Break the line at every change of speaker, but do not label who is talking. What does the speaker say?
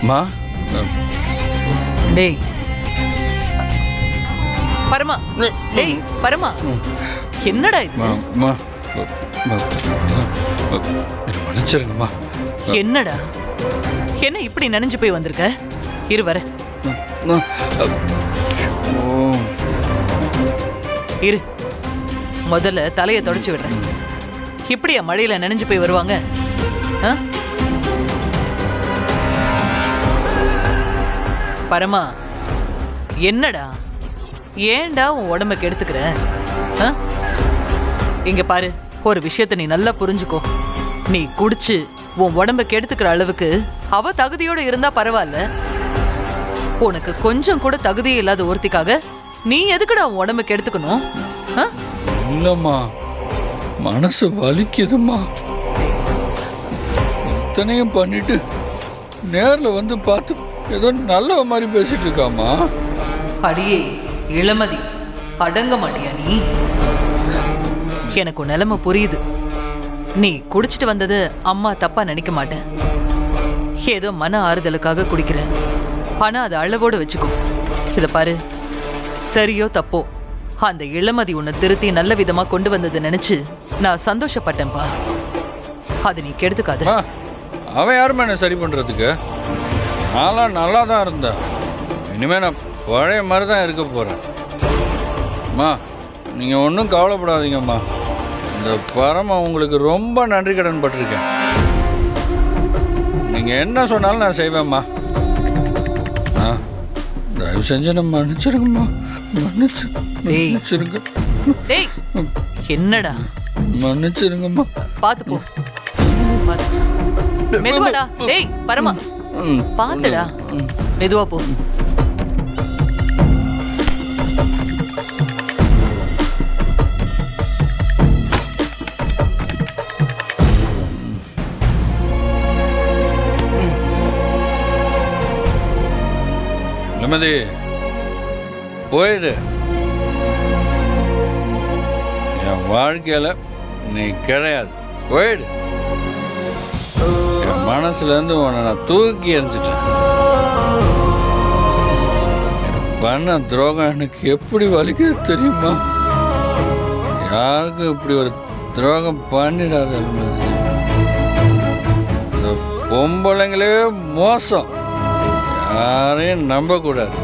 மா
டேய் பரமா, டேய் பரமா, என்னடா இது?
மா மன்னிச்சிருங்கம்மா.
என்னடா என்ன இப்படி நனைஞ்சு போய் வந்திருக்க? இரு வர. இரு, முதல்ல தலையை தொடச்சு விடுறேன். இப்படியா மழையில நனைஞ்சு போய் வருவாங்க? பரமா, என்னடா ஏன்டா உன் உடம்ப கெடுத்துக்கிற? இங்க பாரு, ஒரு விஷயத்த நீ நல்லா புரிஞ்சுக்கோ. நீ குடிச்சு உன் உடம்ப கெடுத்துக்கிற அளவுக்கு அவ தகுதியோட இருந்தா பரவாயில்ல. உனக்கு கொஞ்சம் கூட தகுதியே இல்லாத ஒருத்திக்காக நீ எதுக்குடா உன் உடம்ப கெடுத்துக்கணும்?
இல்லம்மா, மனசு வலிக்குதும்மா. இத்தனையும் பண்ணிட்டு நேர்ல வந்து பார்த்து ஏதோ நல்ல மாதிரி பேசிட்டு இருக்காமா.
அடியே இளமதி, அடங்க மாட்டியா நீ? எனக்கு நிலைமை புரியுது. நீ குடிச்சிட்டு வந்தது அம்மா தப்பா நினைக்க மாட்டேன். ஏதோ மன ஆறுதலுக்காக குடிக்கிற. ஆனா அது அளவோடு வச்சுக்கோ. இத பாரு, சரியோ தப்போ அந்த இளமதி உன்னை திருத்தி நல்ல விதமா கொண்டு வந்தது நினைச்சு நான் சந்தோஷப்பட்டேன்பா. அது நீ கெடுத்துக்காத.
அவன் யாருமே என்ன சரி பண்றதுக்கு? நான்லாம் நல்லா தான் இருந்தேன். இனிமே நான் பழைய மாதிரி தான் இருக்க போறேன். அம்மா, நீங்க ஒன்றும் கவலைப்படாதீங்கம்மா. இந்த பரம உங்களுக்கு ரொம்ப நன்றி கடன் பட்டிருக்கேன். நீங்க என்ன சொன்னாலும் நான் செய்வேம்மா. தயவு செஞ்சு நம்ம மன்னிச்சிருங்கம்மா. மன்னிச்சிருங்க.
என்னடா
மன்னிச்சிருங்கம்மா.
பாத்து போ. மெதுவாடா. டேய் பரமா, பாத்துடா, மெதுவா போ.
இளமதி, போயிடு. என் வாழ்க்கையில நீ கிடையாது. போயிடு. என் மனசுல இருந்து உன்னை நான் தூக்கி எறிஞ்சிட்டேன். பண்ண துரோகம் எனக்கு எப்படி வலிக்குது தெரியுமா? யாருக்கும் இப்படி ஒரு துரோகம் பண்ணிடாத. இந்த பொம்பளைங்களே மோசம். யாரையும் நம்பக்கூடாது.